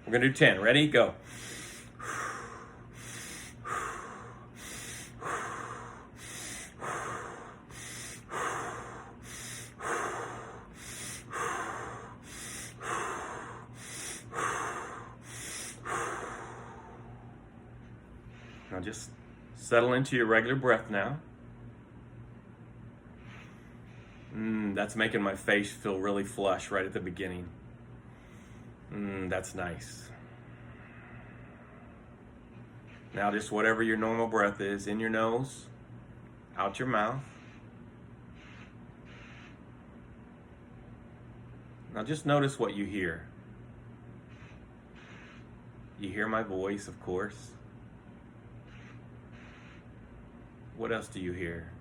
We're gonna do 10. Ready? Go. Now just settle into your regular breath now. That's making my face feel really flush right at the beginning. That's nice. Now just whatever your normal breath is, in your nose, out your mouth. Now just notice what you hear. You hear my voice, of course. What else do you hear?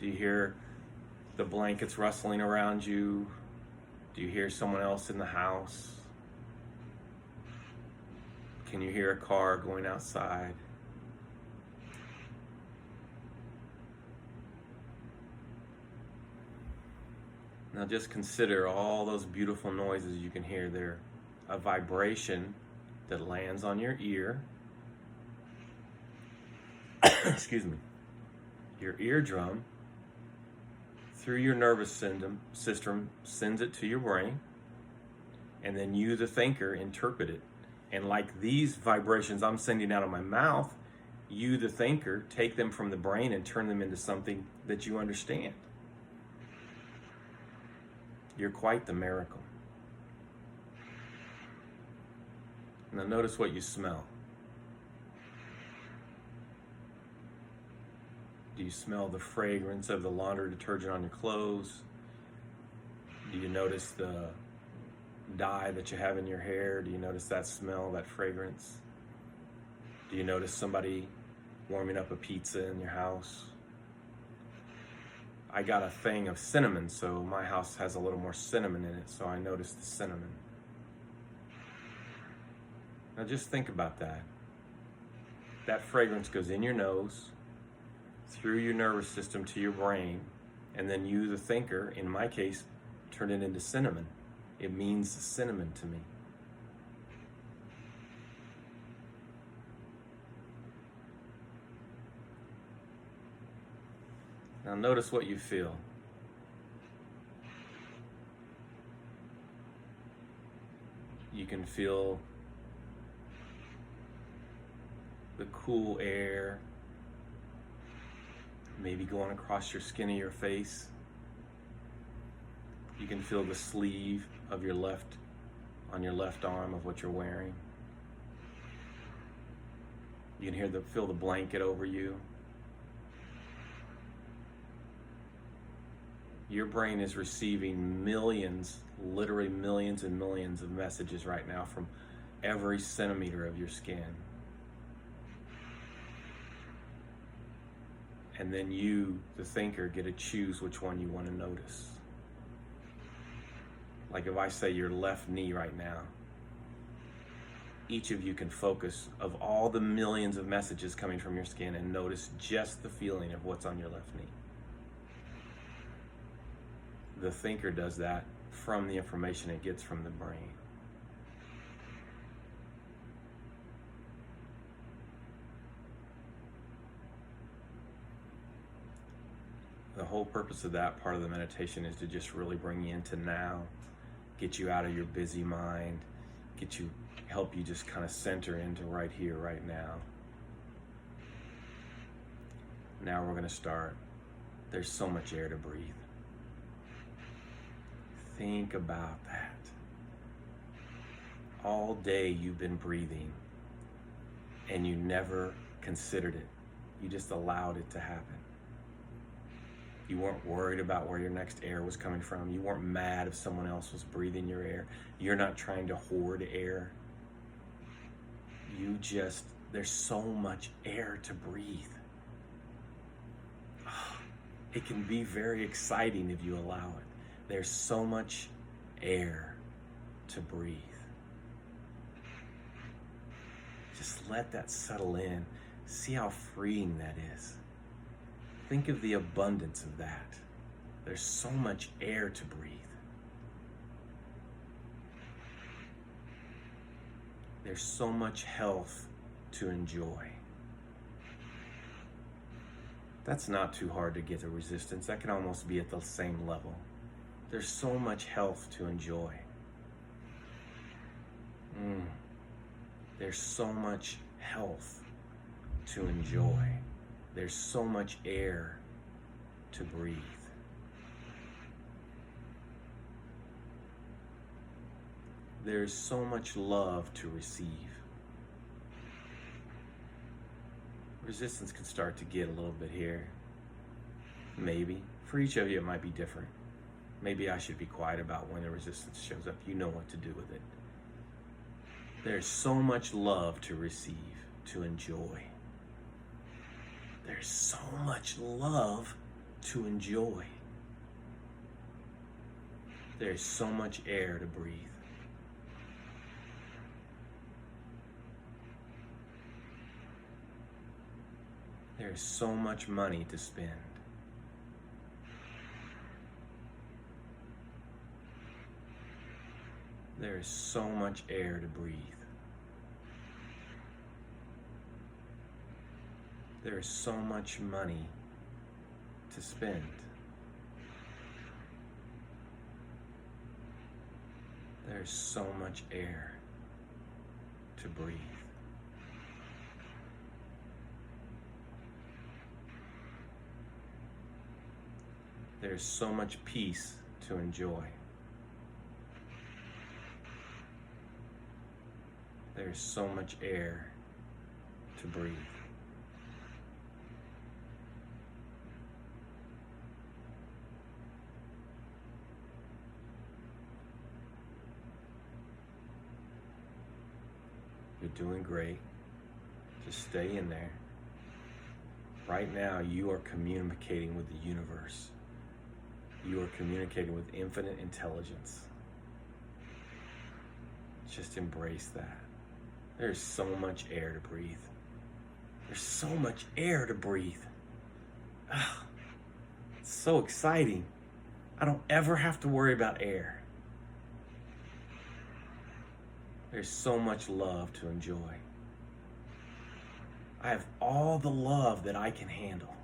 Do you hear the blankets rustling around you? Do you hear someone else in the house? Can you hear a car going outside? Now just consider all those beautiful noises you can hear. They're a vibration that lands on your ear. Excuse me. Your eardrum, through your nervous system, sends it to your brain, and then you, the thinker, interpret it. And like these vibrations I'm sending out of my mouth, you, the thinker, take them from the brain and turn them into something that you understand. You're quite the miracle. Now notice what you smell. Do you smell the fragrance of the laundry detergent on your clothes? Do you notice the dye that you have in your hair? Do you notice that smell, that fragrance? Do you notice somebody warming up a pizza in your house? I got a thing of cinnamon, so my house has a little more cinnamon in it, so I noticed the cinnamon. Now just think about that. That fragrance goes in your nose, through your nervous system to your brain, and then you, the thinker, in my case, turn it into cinnamon. It means cinnamon to me. Now notice what you feel. You can feel the cool air maybe going across your skin of your face. You can feel the sleeve of your on your left arm of what you're wearing. You can feel the blanket over you. Your brain is receiving millions, literally millions and millions of messages right now from every centimeter of your skin. And then you, the thinker, get to choose which one you want to notice. Like if I say your left knee right now, each of you can focus of all the millions of messages coming from your skin and notice just the feeling of what's on your left knee. The thinker does that from the information it gets from the brain. The whole purpose of that part of the meditation is to just really bring you into now, get you out of your busy mind, help you just kind of center into right here, right now. Now we're going to start. There's so much air to breathe. Think about that. All day you've been breathing and you never considered it. You just allowed it to happen. You weren't worried about where your next air was coming from. You weren't mad if someone else was breathing your air. You're not trying to hoard air. There's so much air to breathe. It can be very exciting if you allow it. There's so much air to breathe. Just let that settle in. See how freeing that is. Think of the abundance of that. There's so much air to breathe. There's so much health to enjoy. That's not too hard to get to resistance. That can almost be at the same level. There's so much health to enjoy. There's so much health to enjoy. There's so much air to breathe. There's so much love to receive. Resistance can start to get a little bit here. Maybe. For each of you, it might be different. Maybe I should be quiet about when the resistance shows up. You know what to do with it. There's so much love to receive, to enjoy. There's so much love to enjoy. There's so much air to breathe. There's so much money to spend. There is so much air to breathe. There is so much money to spend. There's so much air to breathe. There's so much peace to enjoy. There's so much air to breathe. You're doing great. Just stay in there. Right now, you are communicating with the universe. You are communicating with infinite intelligence. Just embrace that. There's so much air to breathe. There's so much air to breathe. It's so exciting. I don't ever have to worry about air. There's so much love to enjoy. I have all the love that I can handle.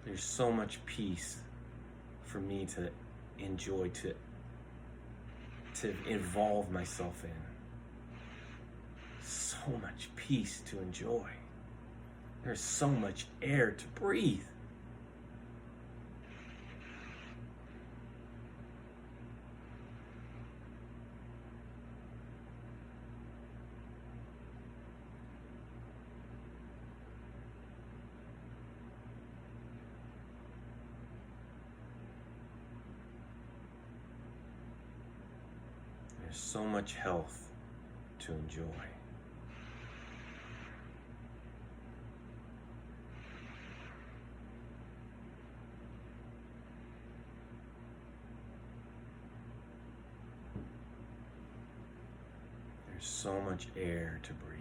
There's so much peace for me to enjoy, to involve myself in. So much peace to enjoy. There's so much air to breathe. There's so much health to enjoy. There's so much air to breathe.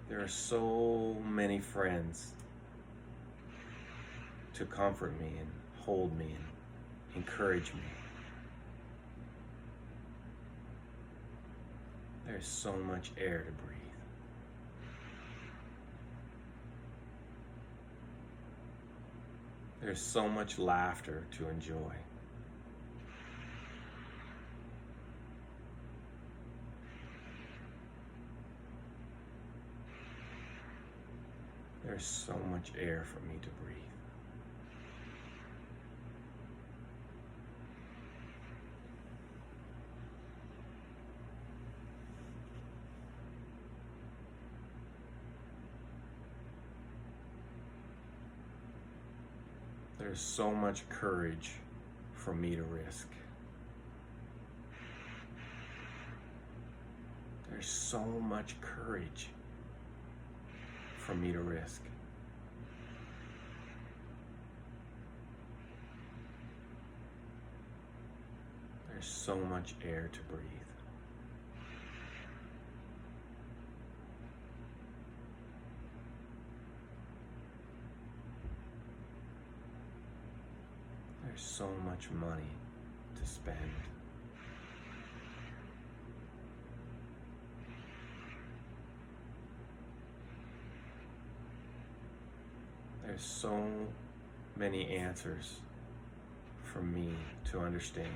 There are so many friends to comfort me and hold me and encourage me. There's so much air to breathe. There's so much laughter to enjoy. There's so much air for me to breathe. There's so much courage for me to risk. There's so much courage for me to risk. There's so much air to breathe. There's so much money to spend. There's so many answers for me to understand.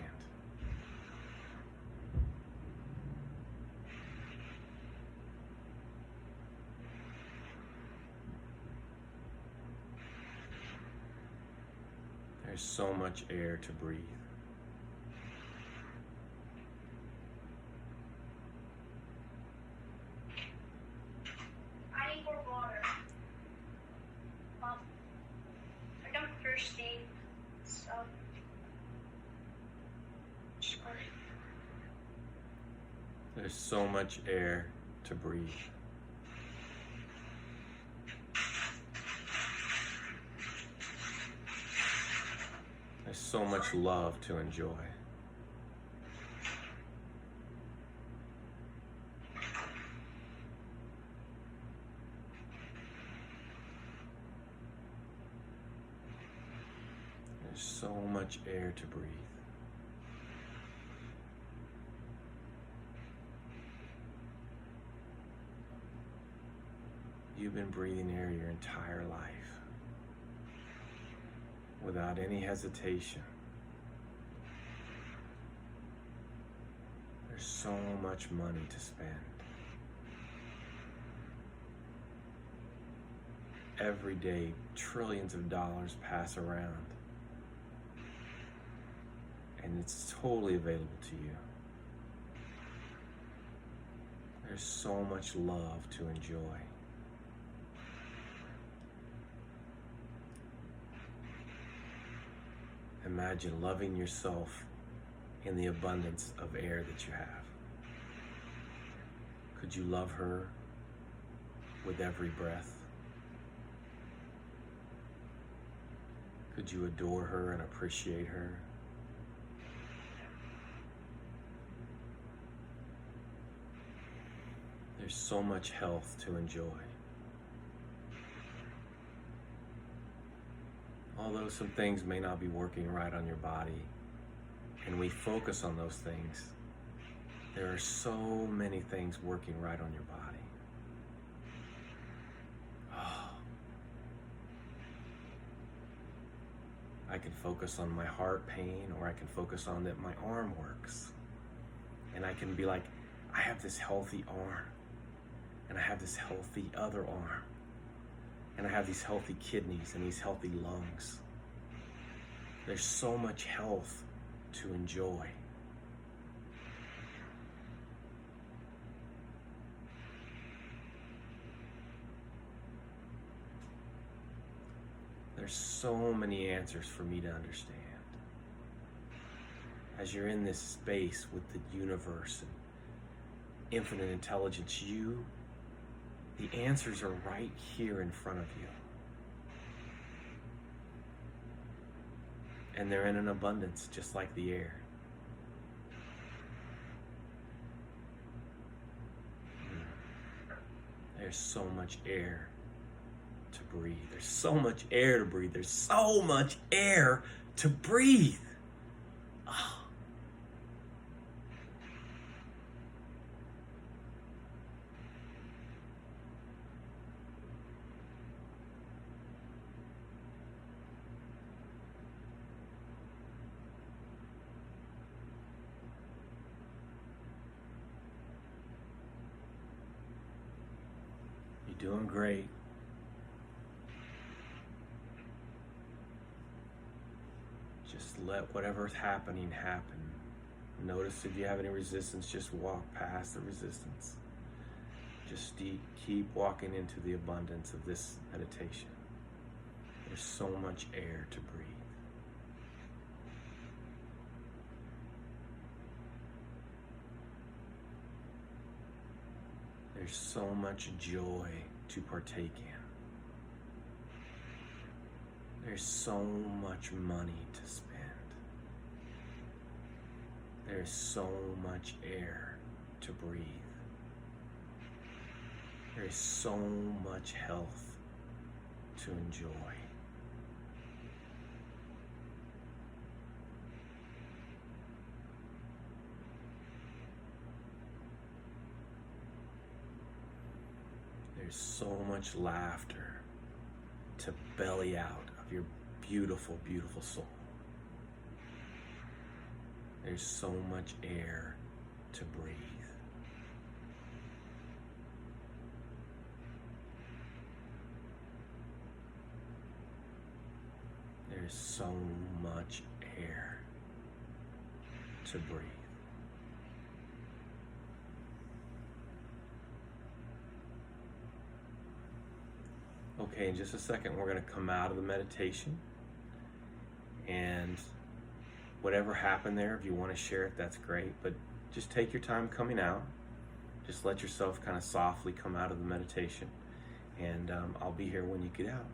There's so much air to breathe. I need more water. I'm thirsty, so sorry. There's so much air to breathe. There's so much love to enjoy. There's so much air to breathe. You've been breathing air your entire life without any hesitation. There's so much money to spend. Every day, trillions of dollars pass around, and it's totally available to you. There's so much love to enjoy. Imagine loving yourself in the abundance of air that you have. Could you love her with every breath? Could you adore her and appreciate her? There's so much health to enjoy. Although some things may not be working right on your body, and we focus on those things, there are so many things working right on your body. Oh. I can focus on my heart pain, or I can focus on that my arm works. And I can be like, I have this healthy arm, and I have this healthy other arm, and I have these healthy kidneys and these healthy lungs. There's so much health to enjoy. There's so many answers for me to understand. As you're in this space with the universe and infinite intelligence, the answers are right here in front of you. And they're in an abundance, just like the air. There's so much air to breathe. There's so much air to breathe. There's so much air to breathe. Oh. You're doing great. Just let whatever's happening happen. Notice if you have any resistance, just walk past the resistance. Just keep walking into the abundance of this meditation. There's so much air to breathe. There's so much joy to partake in. There's so much money to spend. There's so much air to breathe. There's so much health to enjoy. There's so much laughter to belly out of your beautiful, beautiful soul. There's so much air to breathe. There's so much air to breathe. Okay, in just a second, we're going to come out of the meditation. And whatever happened there, if you want to share it, that's great. But just take your time coming out. Just let yourself kind of softly come out of the meditation. And I'll be here when you get out.